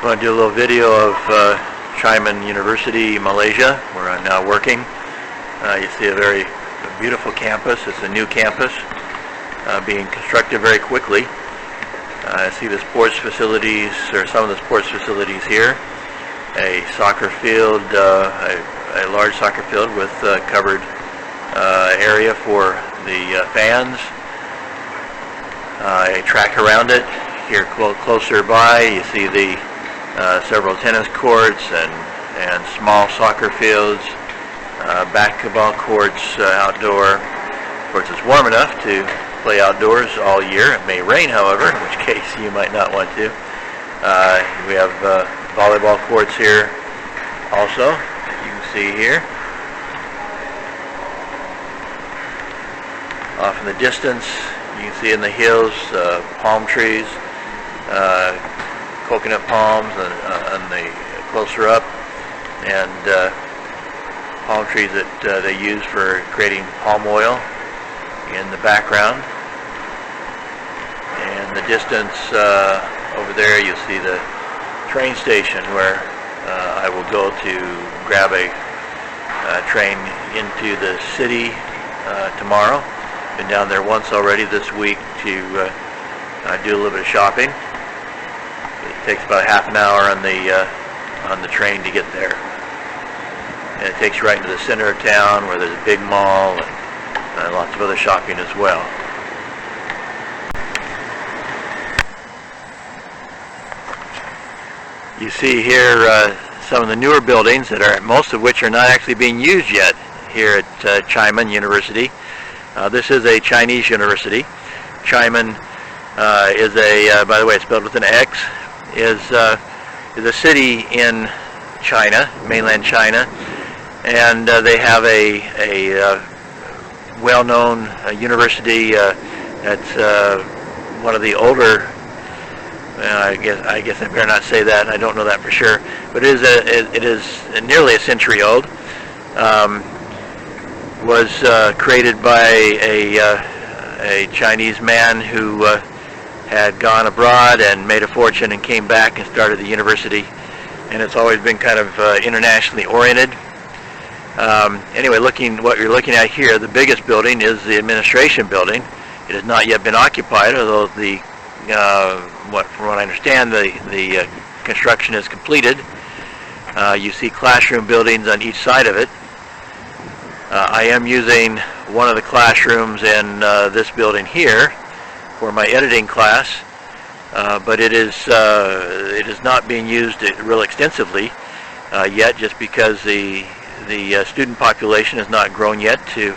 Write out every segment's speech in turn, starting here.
Just want to do a little video of Xiamen University Malaysia, where I'm now working. You see a very beautiful campus. It's a new campus being constructed very quickly. I see the sports facilities, or some of the sports facilities here. A soccer field, a large soccer field with covered area for the fans. A track around it. Here closer by, you see the several tennis courts and small soccer fields, basketball courts outdoor. Of course, it's warm enough to play outdoors all year. It may rain, however, in which case you might not want to. We have volleyball courts here also, as you can see here. Off in the distance, you can see in the hills palm trees, coconut palms, and the closer up, and palm trees that they use for creating palm oil in the background. And the distance over there, you see the train station where I will go to grab a train into the city tomorrow. Been down there once already this week to do a little bit of shopping. It takes about half an hour on the train to get there, and it takes you right into the center of town where there's a big mall and lots of other shopping as well. You see here some of the newer buildings that are, most of which are not actually being used yet here at Xiamen University. This is a Chinese university. Xiamen is a, by the way, it's spelled with an X, is a city in China, mainland China, and they have a well-known university that's one of the older. I guess I better not say that. I don't know that for sure, but it is nearly a century old. Was created by a Chinese man who had gone abroad and made a fortune and came back and started the university, and it's always been kind of internationally oriented. Anyway, what you're looking at here, the biggest building is the administration building. It has not yet been occupied, although from what I understand, the construction is completed. You see classroom buildings on each side of it. I am using one of the classrooms in this building here for my editing class, but it is not being used real extensively yet, just because the student population has not grown yet to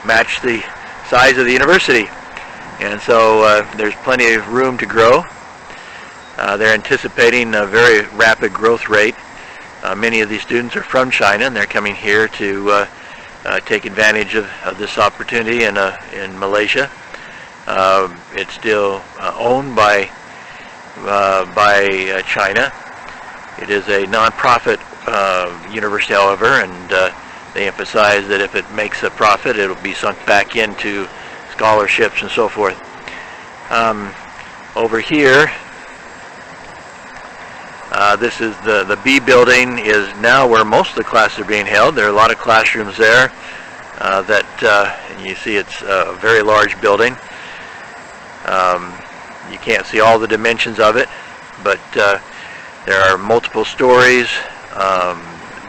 match the size of the university, and so there's plenty of room to grow. They're anticipating a very rapid growth rate. Many of these students are from China, and they're coming here to take advantage of this opportunity in Malaysia. It's still owned by China. It is a non-profit university, however, and they emphasize that if it makes a profit, it will be sunk back into scholarships and so forth. Over here, this is the B building, is now where most of the classes are being held. There are a lot of classrooms there and you see it's a very large building. You can't see all the dimensions of it, but there are multiple stories.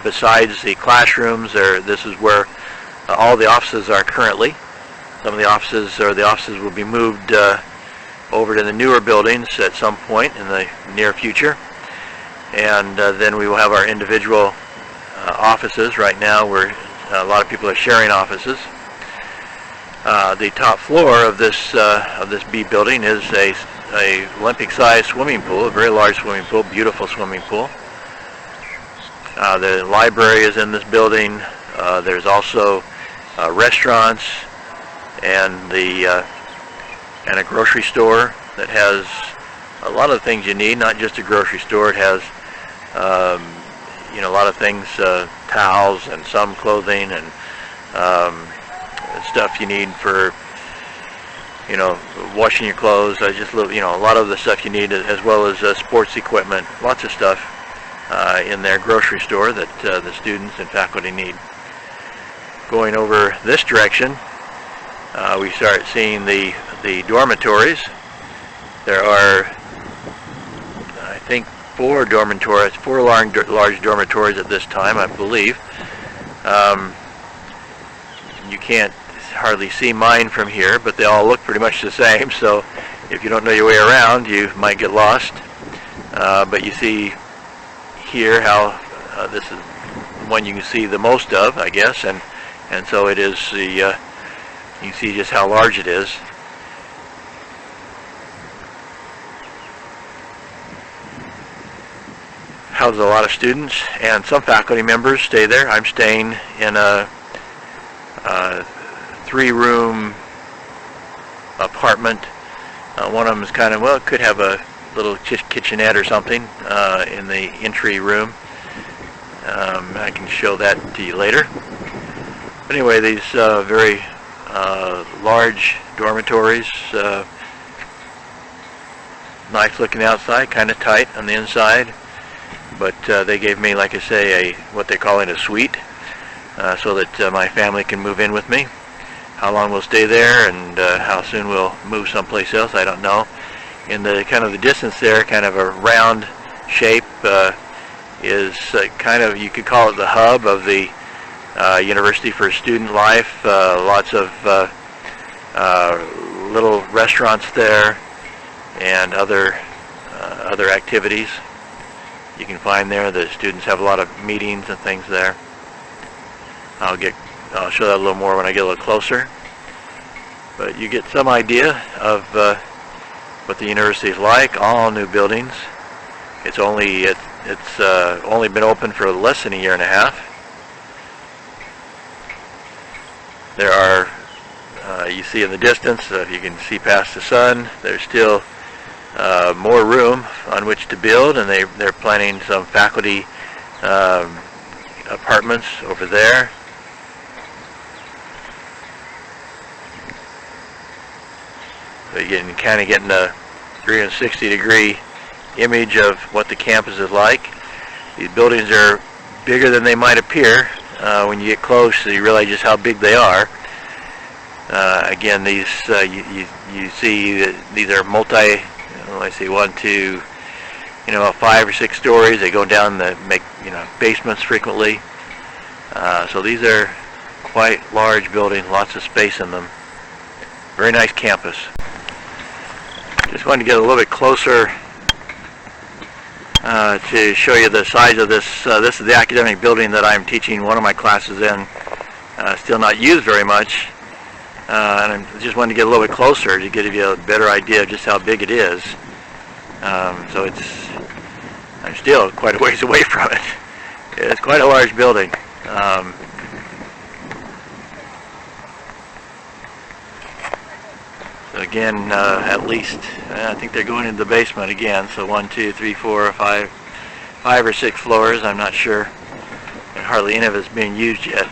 Besides the classrooms, this is where all the offices are currently. Some of the offices will be moved over to the newer buildings at some point in the near future. And then we will have our individual offices. Right now, where a lot of people are sharing offices. The top floor of this B building is a Olympic-sized swimming pool, a very large swimming pool, beautiful swimming pool. The library is in this building. There's also restaurants and a grocery store that has a lot of things you need. Not just a grocery store. It has a lot of things, towels and some clothing and stuff you need for you know, washing your clothes, just a little, you know, a lot of the stuff you need, as well as sports equipment, lots of stuff in their grocery store that the students and faculty need. Going over this direction, we start seeing the dormitories. There are, I think, four large dormitories at this time, I believe. You can't hardly see mine from here, but they all look pretty much the same, so if you don't know your way around, you might get lost. But you see here how this is one you can see the most of, I guess, and so it is the, you can see just how large it is. Houses a lot of students, and some faculty members stay there. I'm staying in a 3-room apartment. One of them is kind of, well, it could have a little kitchenette or something in the entry room. I can show that to you later. But anyway, these very large dormitories, nice looking outside, kind of tight on the inside. But they gave me, like I say, what they're calling a suite, so that my family can move in with me. How long we'll stay there and how soon we'll move someplace else, I don't know. In the kind of the distance there, kind of a round shape, is kind of, you could call it the hub of the University for Student Life. Lots of little restaurants there and other activities you can find there. The students have a lot of meetings and things there. I'll show that a little more when I get a little closer. But you get some idea of what the university is like. All new buildings. It's only been open for less than a year and a half. There are, you see in the distance, if you can see past the sun, there's still more room on which to build, and they're planning some faculty apartments over there. So you're kind of getting a 360-degree image of what the campus is like. These buildings are bigger than they might appear. When you get close, you realize just how big they are. Again, these you see that these are multi. Let's see, 1, 2, 5 or 6 stories. They go down make basements frequently. So these are quite large buildings, lots of space in them. Very nice campus. Just wanted to get a little bit closer to show you the size of this. This is the academic building that I'm teaching one of my classes in. Still not used very much. And I just wanted to get a little bit closer to give you a better idea of just how big it is. So I'm still quite a ways away from it. It's quite a large building. So again, at least, I think they're going into the basement again. So 1, 2, 3, 4, 5 or 6 floors. I'm not sure. And hardly any of it's being used yet.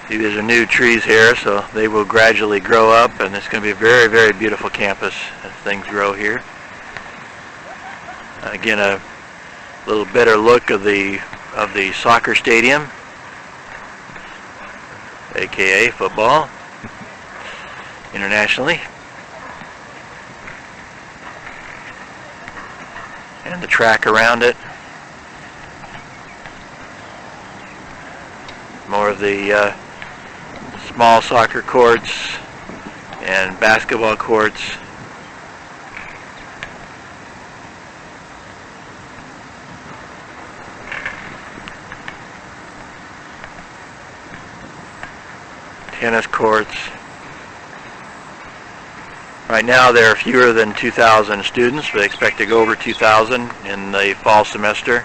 See, these are new trees here, so they will gradually grow up, and it's going to be a very, very beautiful campus as things grow here. Again, a little better look of the soccer stadium, aka football, internationally, and the track around it. More of the small soccer courts and basketball courts. Tennis courts. Right now there are fewer than 2,000 students, but they expect to go over 2,000 in the fall semester.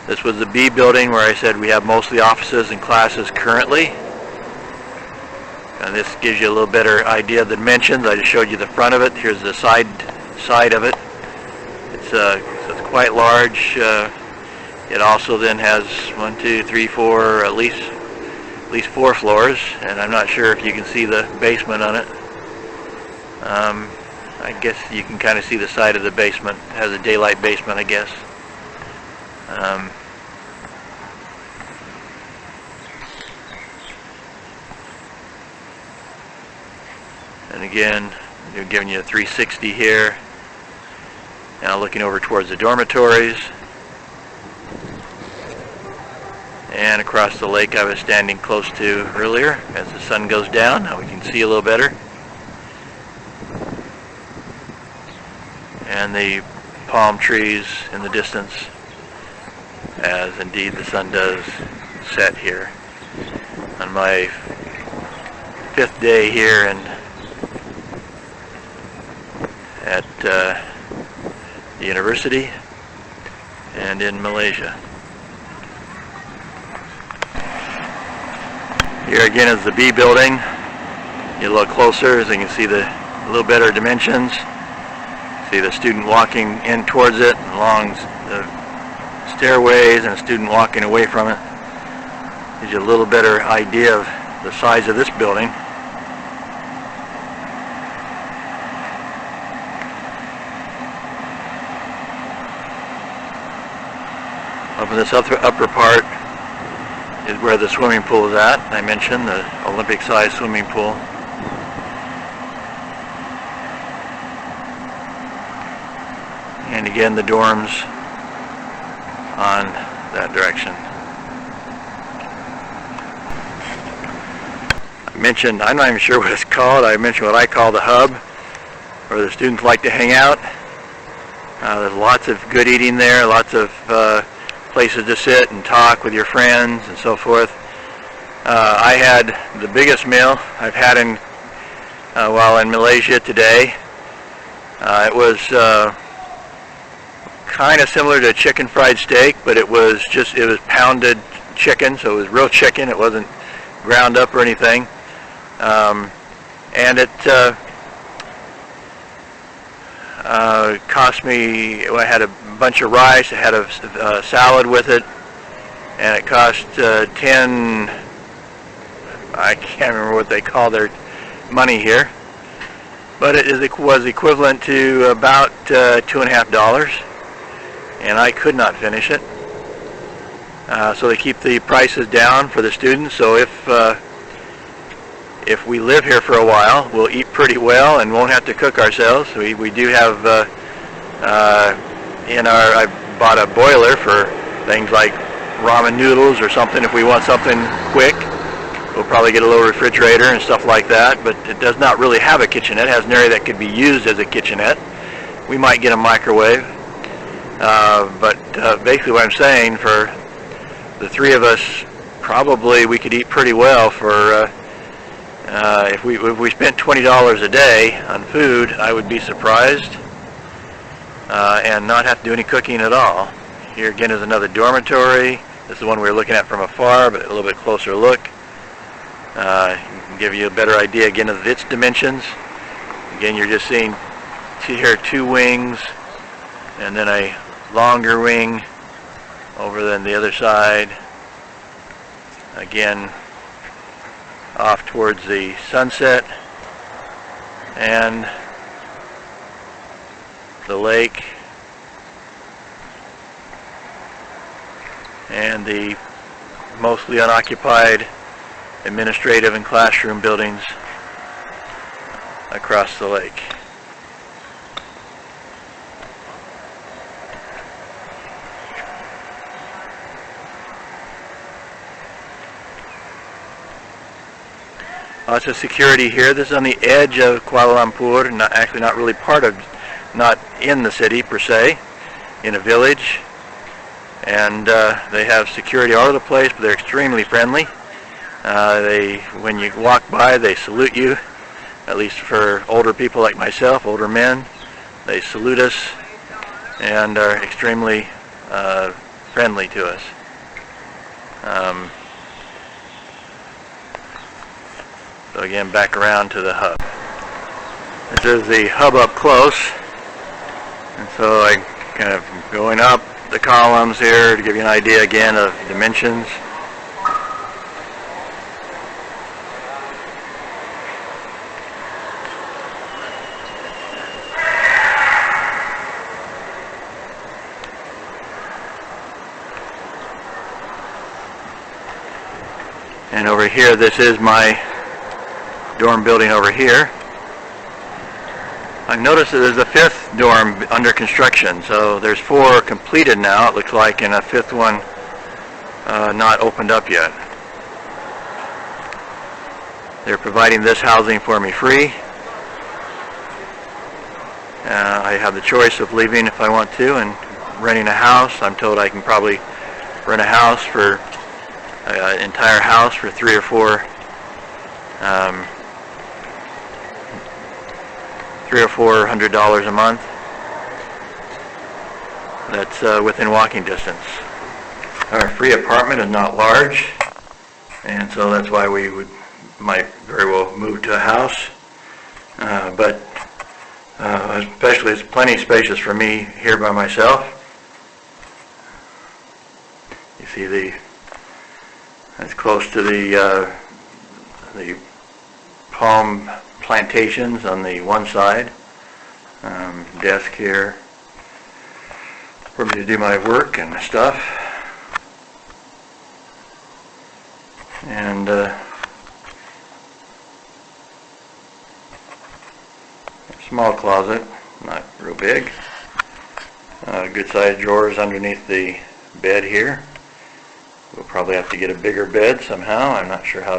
This was the B building where I said we have most of the offices and classes currently. And this gives you a little better idea of the dimensions. I just showed you the front of it. Here's the side of it. It's quite large. It also then has 1, 2, 3, 4, at least least 4 floors, and I'm not sure if you can see the basement on it. I guess you can kind of see the side of the basement. It has a daylight basement, I guess. And again, they're giving you a 360 here. Now looking over towards the dormitories. And across the lake I was standing close to earlier. As the sun goes down, now we can see a little better. And the palm trees in the distance, as indeed the sun does set here on my 5th day here at the university and in Malaysia. Here again is the B building. You look closer, as you can see the little better dimensions. See the student walking in towards it along the stairways, and a student walking away from it. Gives you a little better idea of the size of this building. Up in this upper part is where the swimming pool is at. I mentioned the Olympic-sized swimming pool. And again, the dorms on that direction. I mentioned, I'm not even sure what it's called. I mentioned what I call the hub, where the students like to hang out. There's lots of good eating there, lots of places to sit and talk with your friends and so forth. I had the biggest meal I've had while in Malaysia today. It was kind of similar to a chicken fried steak, but it was pounded chicken, so it was real chicken. It wasn't ground up or anything. And it cost me, I had a bunch of rice, I had a salad with it, and it cost 10, I can't remember what they call their money here, but it was equivalent to about $2.50, and I could not finish it. So they keep the prices down for the students, so if we live here for a while, we'll eat pretty well and won't have to cook ourselves. We do have I bought a boiler for things like ramen noodles or something if we want something quick. We'll probably get a little refrigerator and stuff like that, but it does not really have a kitchenette. It has an area that could be used as a kitchenette. We might get a microwave. But basically what I'm saying, for the 3 of us, probably we could eat pretty well for if we spent $20 a day on food, I would be surprised, and not have to do any cooking at all. Here again is another dormitory. This is the one we were looking at from afar, but a little bit closer look. Can give you a better idea again of its dimensions. Again, you're just seeing here 2 wings, and then a longer wing over than the other side. Again, off towards the sunset and the lake and the mostly unoccupied administrative and classroom buildings across the lake. Lots of security here. This is on the edge of Kuala Lumpur, not really part of, not in the city per se, in a village. And they have security all over the place, but they're extremely friendly. When you walk by, they salute you, at least for older people like myself, older men. They salute us and are extremely friendly to us. So again, back around to the hub. This is the hub up close, and so I kind of going up the columns here to give you an idea again of dimensions. And over here, this is my dorm building over here. I've noticed that there's a fifth dorm under construction, so there's 4 completed now, it looks like, and a fifth one not opened up yet. They're providing this housing for me free. I have the choice of leaving if I want to and renting a house. I'm told I can probably rent a house for an entire house for $300 or $400 a month. That's within walking distance. Our free apartment is not large, and so that's why we might very well move to a house. But especially it's plenty spacious for me here by myself. You see it's close to the palm plantations on the one side. Desk here for me to do my work and stuff. And small closet, not real big. Good sized drawers underneath the bed here. We'll probably have to get a bigger bed somehow. I'm not sure how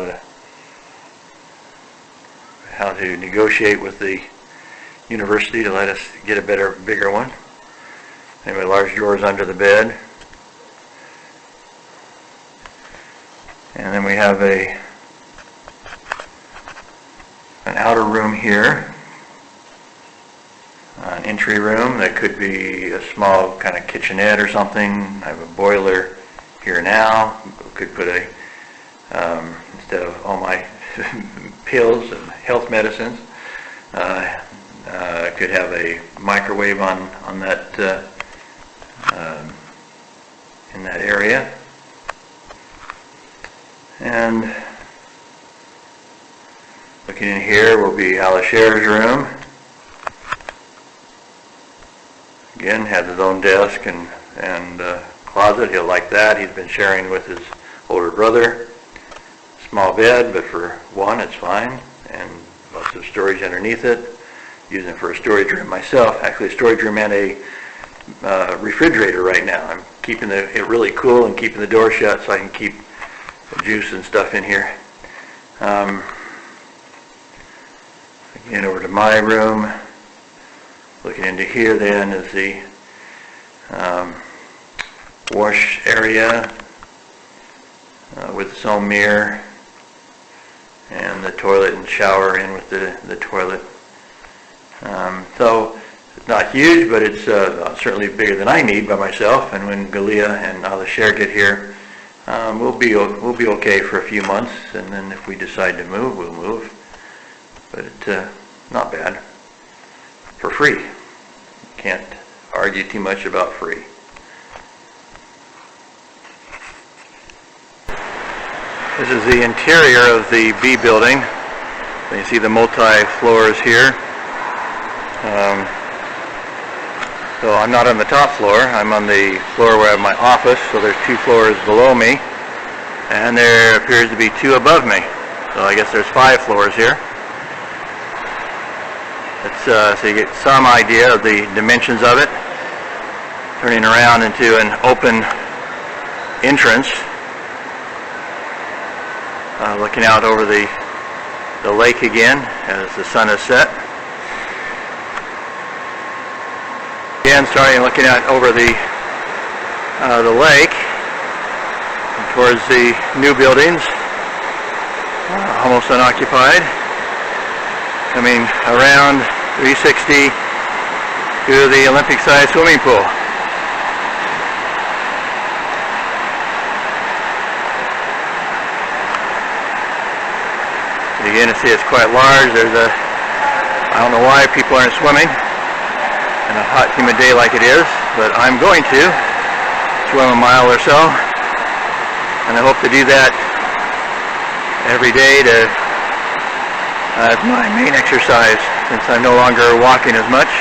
to negotiate with the university to let us get a bigger one. Anyway, large drawers under the bed. And then we have an outer room here, an entry room that could be a small kind of kitchenette or something. I have a boiler here now. Could put instead of all my pills and health medicines, I could have a microwave on that in that area. And looking in here will be Alisher's room. Again, has his own desk and closet. He'll like that. He's been sharing with his older brother. Small bed, but for one, it's fine. And lots of storage underneath it. Using it for a storage room myself. Actually, a storage room and a refrigerator right now. I'm keeping it really cool and keeping the door shut so I can keep juice and stuff in here. Again, over to my room. Looking into here then is the wash area with its own mirror, and the toilet and shower in with the toilet. So it's not huge, but it's certainly bigger than I need by myself. And when Galia and Alisher get here, we'll be okay for a few months, and then if we decide to move, we'll move. But not bad. For free. Can't argue too much about free. This is the interior of the B building. You see the multi-floors here. So I'm not on the top floor. I'm on the floor where I have my office. So there's 2 floors below me, and there appears to be 2 above me. So I guess there's 5 floors here. So you get some idea of the dimensions of it. Turning around into an open entrance. Looking out over the lake again as the sun has set. Again, starting looking out over the lake towards the new buildings, almost unoccupied. Coming around 360 to the Olympic-sized swimming pool. Again, you see it's quite large. I don't know why people aren't swimming in a hot, humid day like it is, but I'm going to swim a mile or so, and I hope to do that every day as my main exercise, since I'm no longer walking as much.